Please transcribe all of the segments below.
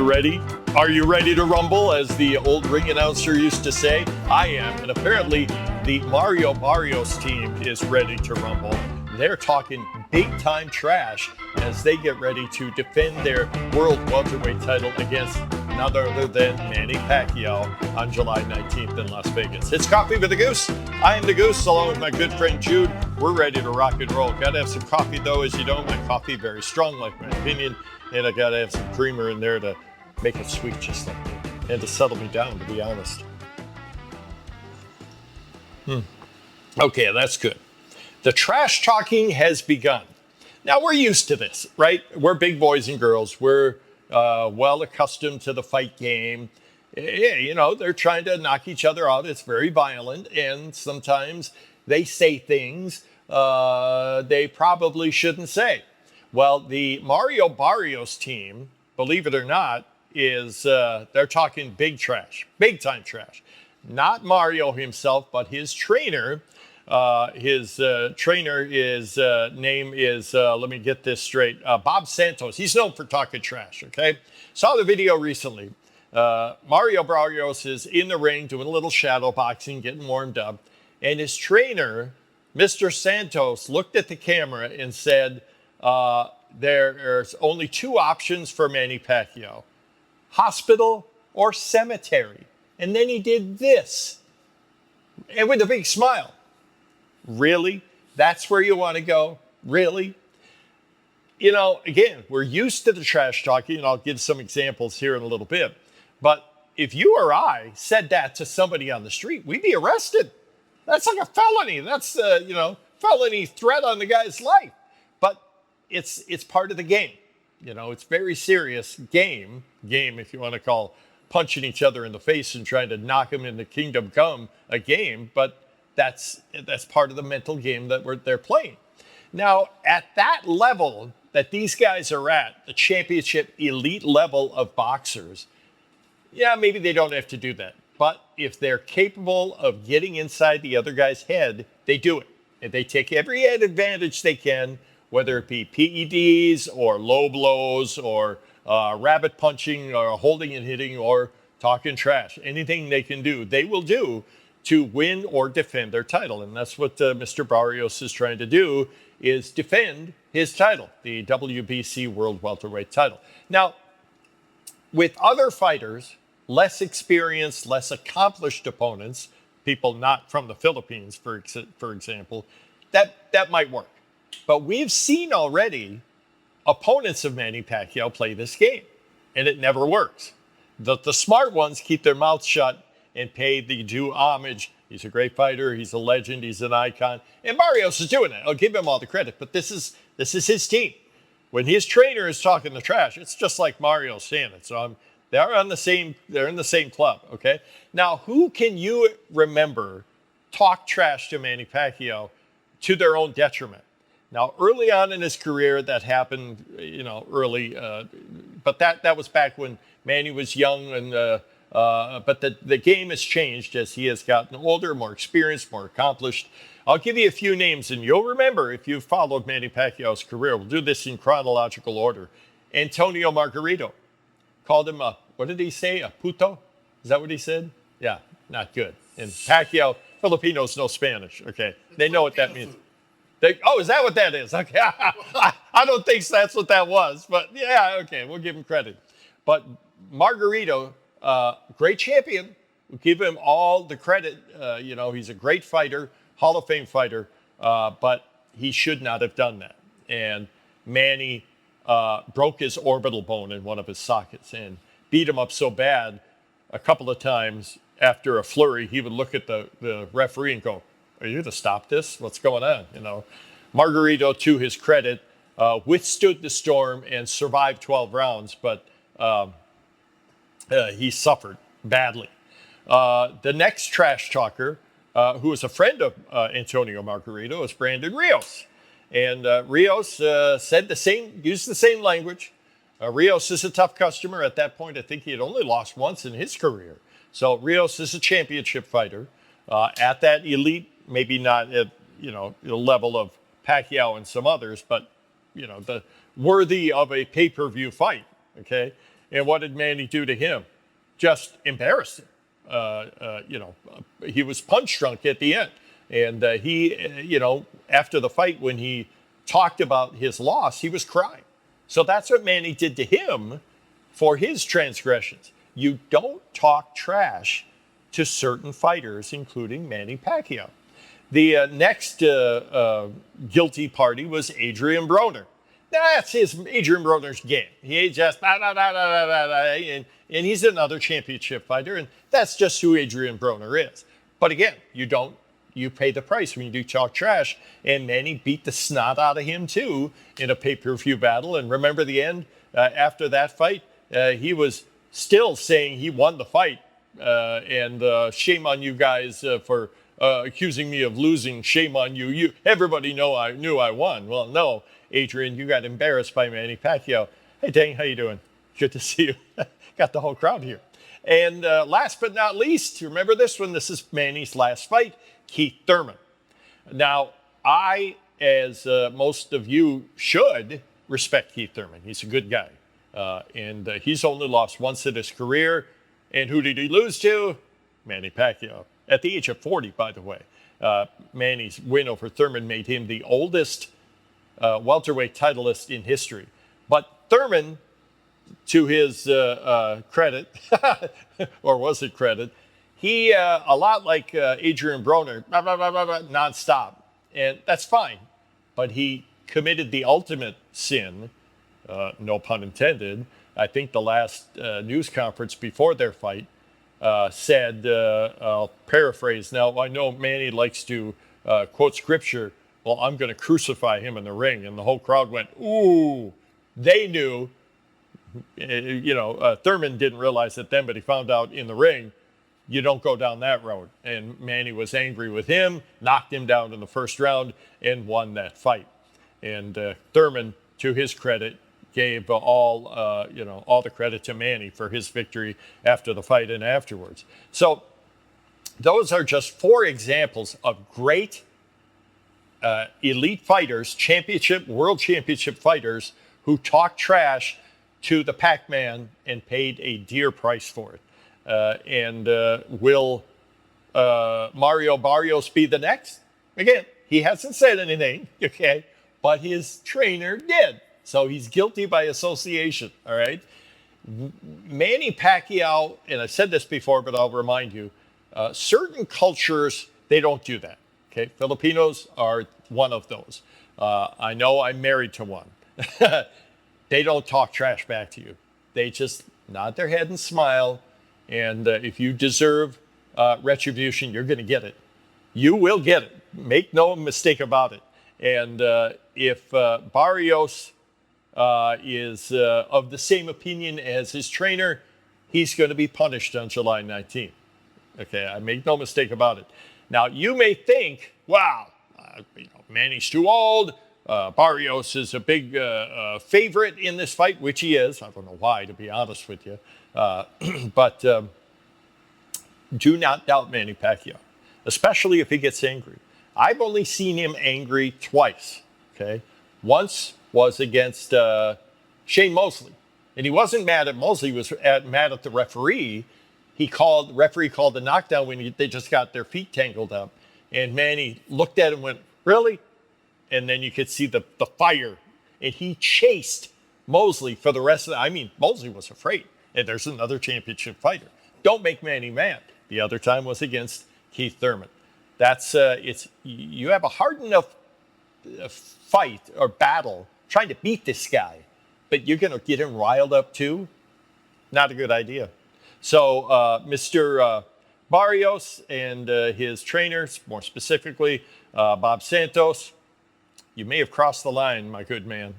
ready? Are you ready to rumble, as the old ring announcer used to say? I am, and apparently the Mario Barrios team is ready to rumble. They're talking big-time trash as they get ready to defend their world welterweight title against none other than Manny Pacquiao on July 19th in Las Vegas. It's Coffee with the Goose. I am the Goose, along with my good friend Jude. We're ready to rock and roll. Got to have some coffee, though, as you know. My coffee very strong, like my opinion, and I got to have some creamer in there to make it sweet, just like me, and to settle me down, to be honest. Okay, that's good. The trash talking has begun. Now, we're used to this, right? We're big boys and girls. We're well accustomed to the fight game. You know, they're trying to knock each other out. It's very violent, and sometimes they say things they probably shouldn't say. Well, the Mario Barrios team, believe it or not, is they're talking big trash, big time trash. Not Mario himself, but his trainer. His trainer is name is let me get this straight. Bob Santos. He's known for talking trash. Okay, saw the video recently. Mario Barrios is in the ring doing a little shadow boxing, getting warmed up, and his trainer, Mr. Santos, looked at the camera and said, "There's only two options for Manny Pacquiao: hospital or cemetery." And then he did this, and with a big smile. Really? That's where you want to go? Really? You know, again, we're used to the trash talking, and I'll give some examples here in a little bit. But if you or I said that to somebody on the street, we'd be arrested. That's like a felony. That's felony threat on the guy's life. But it's part of the game. You know, it's very serious game if you want to call punching each other in the face and trying to knock them into kingdom come a game, but that's part of the mental game that they're playing. Now, at that level that these guys are at, the championship elite level of boxers, yeah, maybe they don't have to do that. But if they're capable of getting inside the other guy's head, they do it. And they take every advantage they can, whether it be PEDs or low blows or rabbit punching or holding and hitting or talking trash. Anything they can do, they will do to win or defend their title. And that's what Mr. Barrios is trying to do, is defend his title, the WBC World Welterweight title. Now, with other fighters, less experienced, less accomplished opponents, people not from the Philippines, for example, that might work. But we've seen already opponents of Manny Pacquiao play this game, and it never works. The smart ones keep their mouths shut and pay the due homage. He's a great fighter. He's a legend. He's an icon. And Barrios is doing it. I'll give him all the credit. But this is his team. When his trainer is talking the trash, it's just like Mario saying it. So they're in the same club. Okay. Now, who can you remember talk trash to Manny Pacquiao to their own detriment? Now, early on in his career, that happened. Early, but that was back when Manny was young and. But the game has changed as he has gotten older, more experienced, more accomplished. I'll give you a few names, and you'll remember if you've followed Manny Pacquiao's career. We'll do this in chronological order. Antonio Margarito called him what did he say? A puto? Is that what he said? Yeah, not good. And Pacquiao, Filipinos know Spanish. Okay, they know what that means. Is that what that is? Okay, I don't think that's what that was, but yeah, okay, we'll give him credit. But Margarito, great champion. We'll give him all the credit. He's a great fighter, Hall of Fame fighter, but he should not have done that. And Manny broke his orbital bone in one of his sockets and beat him up so bad a couple of times. After a flurry, he would look at the referee and go, "Are you to stop this? What's going on?" Margarito, to his credit, withstood the storm and survived 12 rounds, but he suffered badly. The next trash talker, who was a friend of Antonio Margarito, is Brandon Rios. And Rios used the same language. Rios is a tough customer. At that point, I think he had only lost once in his career. So Rios is a championship fighter at that elite, maybe not at the level of Pacquiao and some others, but the worthy of a pay-per-view fight. Okay. And what did Manny do to him? Just embarrassed him. He was punch drunk at the end. And after the fight, when he talked about his loss, he was crying. So that's what Manny did to him for his transgressions. You don't talk trash to certain fighters, including Manny Pacquiao. The next guilty party was Adrian Broner. That's Adrian Broner's game. He just and he's another championship fighter, and that's just who Adrian Broner is. But again, you pay the price when you do talk trash, and Manny beat the snot out of him too in a pay-per-view battle. And remember the end after that fight, he was still saying he won the fight, and shame on you guys for accusing me of losing. Shame on you. Everybody knew I won. Well, no. Adrian, you got embarrassed by Manny Pacquiao. Hey, Dang, how you doing? Good to see you. Got the whole crowd here. And last but not least, remember this one. This is Manny's last fight, Keith Thurman. Now, I, as most of you should, respect Keith Thurman. He's a good guy. And he's only lost once in his career. And who did he lose to? Manny Pacquiao. At the age of 40, by the way. Manny's win over Thurman made him the oldest welterweight titleist in history. But Thurman, to his credit, or was it credit, he, a lot like Adrian Broner, nonstop. And that's fine. But he committed the ultimate sin, no pun intended. I think the last news conference before their fight said, I'll paraphrase now, I know Manny likes to quote scripture, well, I'm going to crucify him in the ring. And the whole crowd went, ooh. They knew, Thurman didn't realize it then, but he found out in the ring, you don't go down that road. And Manny was angry with him, knocked him down in the first round, and won that fight. And Thurman, to his credit, gave all the credit to Manny for his victory after the fight and afterwards. So those are just 4 examples of great elite fighters, world championship fighters, who talked trash to the Pac-Man and paid a dear price for it. Will Mario Barrios be the next? Again, he hasn't said anything, okay, but his trainer did. So he's guilty by association, all right? Manny Pacquiao, and I've said this before, but I'll remind you, certain cultures, they don't do that. Okay, Filipinos are one of those. I know I'm married to one. They don't talk trash back to you. They just nod their head and smile. And if you deserve retribution, you're going to get it. You will get it. Make no mistake about it. And if Barrios is of the same opinion as his trainer, he's going to be punished on July 19th. Okay, I make no mistake about it. Now, you may think, wow, Manny's too old. Barrios is a big favorite in this fight, which he is. I don't know why, to be honest with you. But do not doubt Manny Pacquiao, especially if he gets angry. I've only seen him angry twice, okay? Once was against Shane Mosley. And he wasn't mad at Mosley, he was mad at the referee. The referee called the knockdown when they just got their feet tangled up. And Manny looked at him and went, really? And then you could see the fire. And he chased Mosley for the rest of Mosley was afraid. And there's another championship fighter. Don't make Manny mad. The other time was against Keith Thurman. That's, you have a hard enough fight or battle trying to beat this guy, but you're going to get him riled up too? Not a good idea. So Mr. Barrios and his trainers, more specifically Bob Santos, you may have crossed the line, my good man.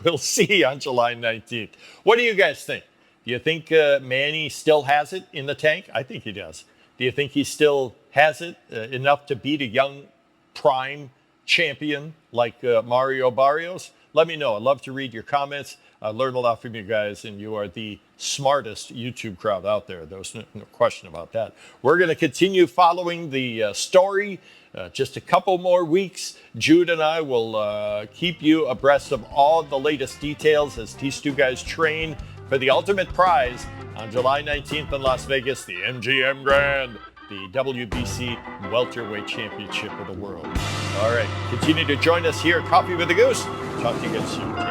We'll see on July 19th. What do you guys think? Do you think Manny still has it in the tank? I think he does. Do you think he still has it enough to beat a young prime champion like Mario Barrios? Let me know. I'd love to read your comments. I learned a lot from you guys, and you are the smartest YouTube crowd out there. There's no question about that. We're going to continue following the story. Just a couple more weeks. Jude and I will keep you abreast of all the latest details as these two guys train for for the ultimate prize on July 19th in Las Vegas, the MGM Grand, the WBC Welterweight Championship of the World. All right, continue to join us here at Coffee with the Goose. Talk to you again soon.